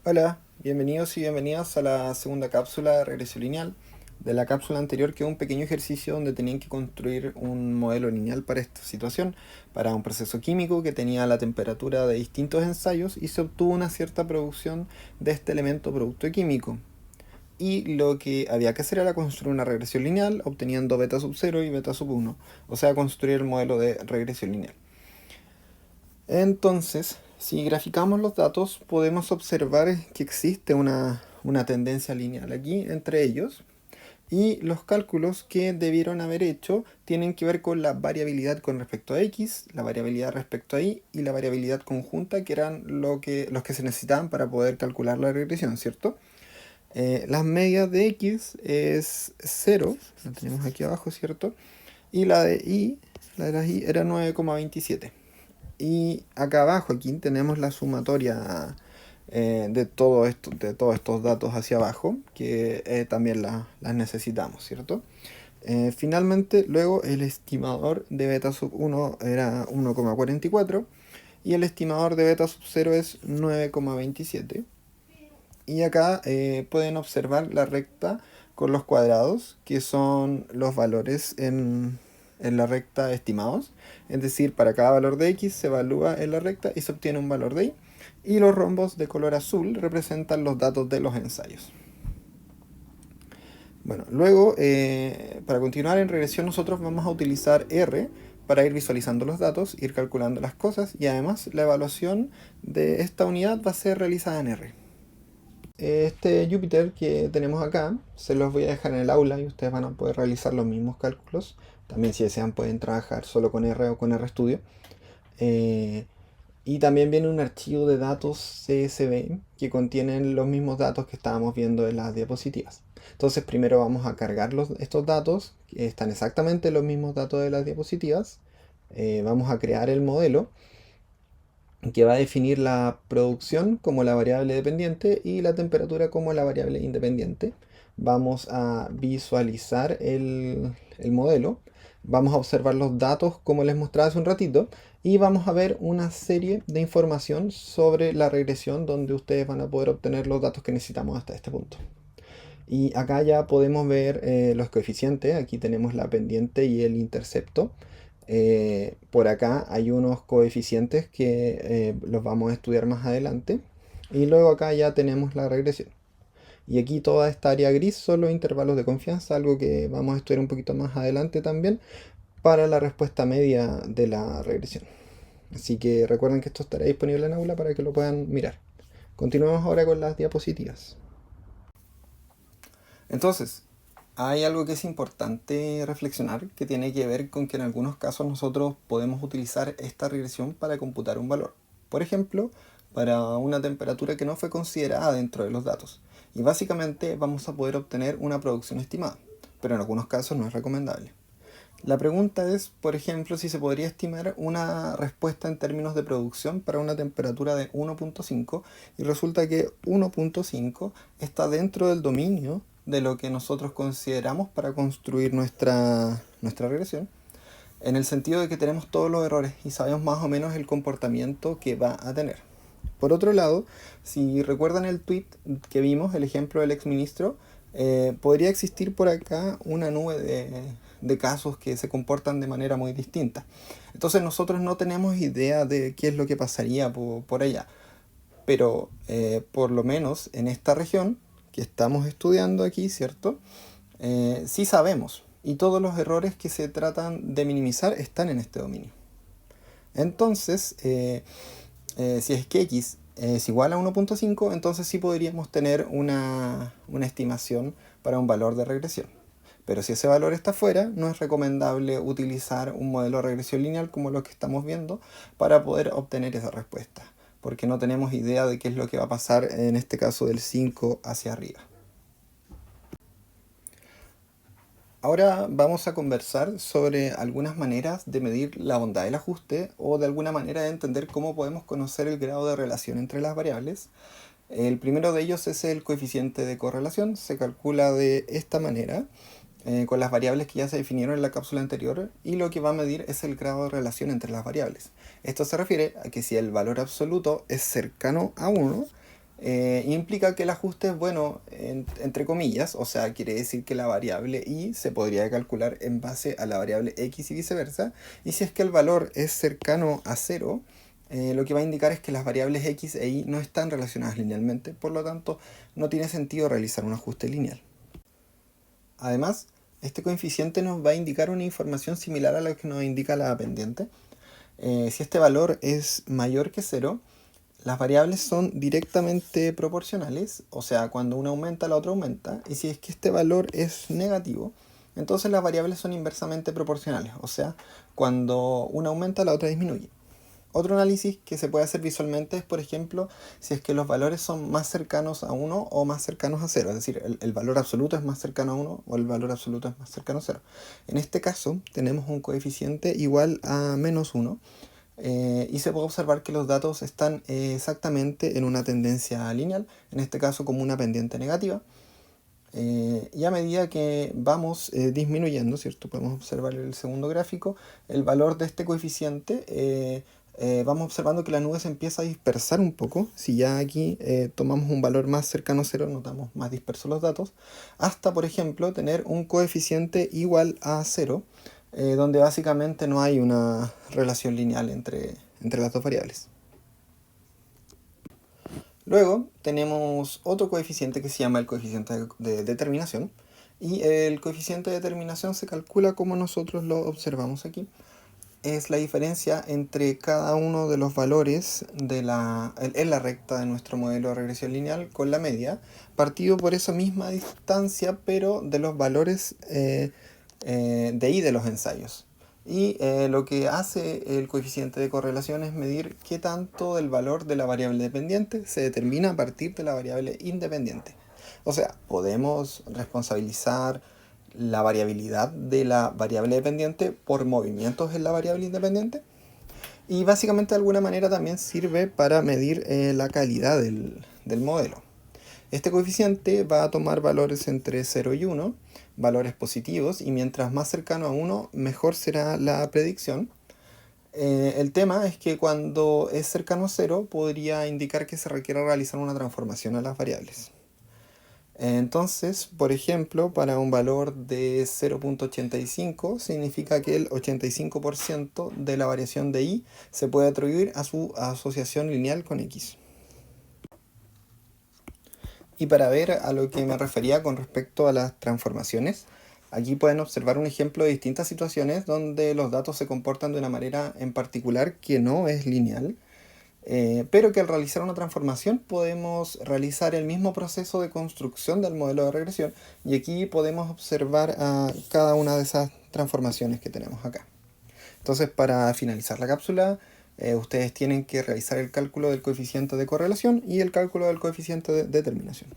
Hola, bienvenidos y bienvenidas a la segunda cápsula de regresión lineal. De la cápsula anterior quedó un pequeño ejercicio donde tenían que construir un modelo lineal para esta situación, para un proceso químico que tenía la temperatura de distintos ensayos y se obtuvo una cierta producción de este elemento producto químico. Y lo que había que hacer era construir una regresión lineal obteniendo beta sub 0 y beta sub 1, o sea, construir el modelo de regresión lineal. Entonces, si graficamos los datos, podemos observar que existe una tendencia lineal aquí entre ellos. Y los cálculos que debieron haber hecho tienen que ver con la variabilidad con respecto a x, la variabilidad respecto a y la variabilidad conjunta, que eran los que se necesitaban para poder calcular la regresión, ¿cierto? Las medias de x es 0, la tenemos aquí abajo, ¿cierto? Y la de las y era 9,27. Y acá abajo, aquí tenemos la sumatoria de todos estos datos hacia abajo, que también las necesitamos, ¿cierto? Finalmente, luego el estimador de beta sub 1 era 1,44 y el estimador de beta sub 0 es 9,27. Y acá pueden observar la recta con los cuadrados, que son los valores en la recta estimados. Es decir, para cada valor de x se evalúa en la recta y se obtiene un valor de y. Y los rombos de color azul representan los datos de los ensayos. Bueno, luego, para continuar en regresión, nosotros vamos a utilizar R para ir visualizando los datos, ir calculando las cosas y además la evaluación de esta unidad va a ser realizada en R. Este Jupyter que tenemos acá se los voy a dejar en el aula y ustedes van a poder realizar los mismos cálculos. También si desean pueden trabajar solo con R o con RStudio. Y también viene un archivo de datos CSV que contienen los mismos datos que estábamos viendo en las diapositivas. Entonces primero vamos a cargar estos datos, que están exactamente los mismos datos de las diapositivas. Vamos a crear el modelo que va a definir la producción como la variable dependiente y la temperatura como la variable independiente. Vamos a visualizar el modelo, vamos a observar los datos como les mostraba hace un ratito y vamos a ver una serie de información sobre la regresión donde ustedes van a poder obtener los datos que necesitamos hasta este punto. Y acá ya podemos ver los coeficientes, aquí tenemos la pendiente y el intercepto. Por acá hay unos coeficientes que los vamos a estudiar más adelante. Y luego acá ya tenemos la regresión. Y aquí toda esta área gris son los intervalos de confianza, algo que vamos a estudiar un poquito más adelante también para la respuesta media de la regresión. Así que recuerden que esto estará disponible en aula para que lo puedan mirar. Continuamos ahora con las diapositivas. Entonces, hay algo que es importante reflexionar que tiene que ver con que en algunos casos nosotros podemos utilizar esta regresión para computar un valor. Por ejemplo, para una temperatura que no fue considerada dentro de los datos. Y básicamente vamos a poder obtener una producción estimada, pero en algunos casos no es recomendable. La pregunta es, por ejemplo, si se podría estimar una respuesta en términos de producción para una temperatura de 1.5 y resulta que 1.5 está dentro del dominio de lo que nosotros consideramos para construir nuestra regresión, en el sentido de que tenemos todos los errores y sabemos más o menos el comportamiento que va a tener. Por otro lado, si recuerdan el tweet que vimos, el ejemplo del exministro, podría existir por acá una nube de casos que se comportan de manera muy distinta. Entonces nosotros no tenemos idea de qué es lo que pasaría por allá. Pero por lo menos en esta región que estamos estudiando aquí, ¿cierto? Sí sabemos. Y todos los errores que se tratan de minimizar están en este dominio. Entonces, si es que x es igual a 1.5, entonces sí podríamos tener una estimación para un valor de regresión. Pero si ese valor está fuera, no es recomendable utilizar un modelo de regresión lineal como lo que estamos viendo para poder obtener esa respuesta, porque no tenemos idea de qué es lo que va a pasar en este caso del 5 hacia arriba. Ahora vamos a conversar sobre algunas maneras de medir la bondad del ajuste o de alguna manera de entender cómo podemos conocer el grado de relación entre las variables. El primero de ellos es el coeficiente de correlación. Se calcula de esta manera con las variables que ya se definieron en la cápsula anterior y lo que va a medir es el grado de relación entre las variables. Esto se refiere a que si el valor absoluto es cercano a 1, Implica que el ajuste es bueno, entre comillas, o sea, quiere decir que la variable y se podría calcular en base a la variable x y viceversa, y si es que el valor es cercano a cero, lo que va a indicar es que las variables x e y no están relacionadas linealmente, por lo tanto no tiene sentido realizar un ajuste lineal. Además, este coeficiente nos va a indicar una información similar a la que nos indica la pendiente. Si este valor es mayor que cero, las variables son directamente proporcionales, o sea, cuando una aumenta, la otra aumenta, y si es que este valor es negativo, entonces las variables son inversamente proporcionales, o sea, cuando una aumenta, la otra disminuye. Otro análisis que se puede hacer visualmente es, por ejemplo, si es que los valores son más cercanos a 1 o más cercanos a 0, es decir, el valor absoluto es más cercano a 1 o el valor absoluto es más cercano a 0. En este caso, tenemos un coeficiente igual a menos 1, y se puede observar que los datos están exactamente en una tendencia lineal, en este caso como una pendiente negativa. Y a medida que vamos disminuyendo, ¿cierto? Podemos observar el segundo gráfico, el valor de este coeficiente, vamos observando que la nube se empieza a dispersar un poco. Si ya aquí tomamos un valor más cercano a cero, notamos más dispersos los datos, hasta, por ejemplo, tener un coeficiente igual a cero, donde básicamente no hay una relación lineal entre las dos variables. Luego tenemos otro coeficiente que se llama el coeficiente de determinación, y el coeficiente de determinación se calcula como nosotros lo observamos aquí. Es la diferencia entre cada uno de los valores en la recta de nuestro modelo de regresión lineal con la media, partido por esa misma distancia, pero de los valores de y de los ensayos. Y lo que hace el coeficiente de correlación es medir qué tanto del valor de la variable dependiente se determina a partir de la variable independiente. O sea, podemos responsabilizar la variabilidad de la variable dependiente por movimientos en la variable independiente. Y básicamente de alguna manera también sirve para medir la calidad del modelo. Este coeficiente va a tomar valores entre 0 y 1, valores positivos, y mientras más cercano a 1, mejor será la predicción. El tema es que cuando es cercano a 0, podría indicar que se requiere realizar una transformación a las variables. Entonces, por ejemplo, para un valor de 0.85 significa que el 85% de la variación de y se puede atribuir a su asociación lineal con x. Y para ver a lo que me refería con respecto a las transformaciones, aquí pueden observar un ejemplo de distintas situaciones donde los datos se comportan de una manera en particular que no es lineal, pero que al realizar una transformación podemos realizar el mismo proceso de construcción del modelo de regresión, y aquí podemos observar a cada una de esas transformaciones que tenemos acá. Entonces, para finalizar la cápsula, ustedes tienen que realizar el cálculo del coeficiente de correlación y el cálculo del coeficiente de determinación.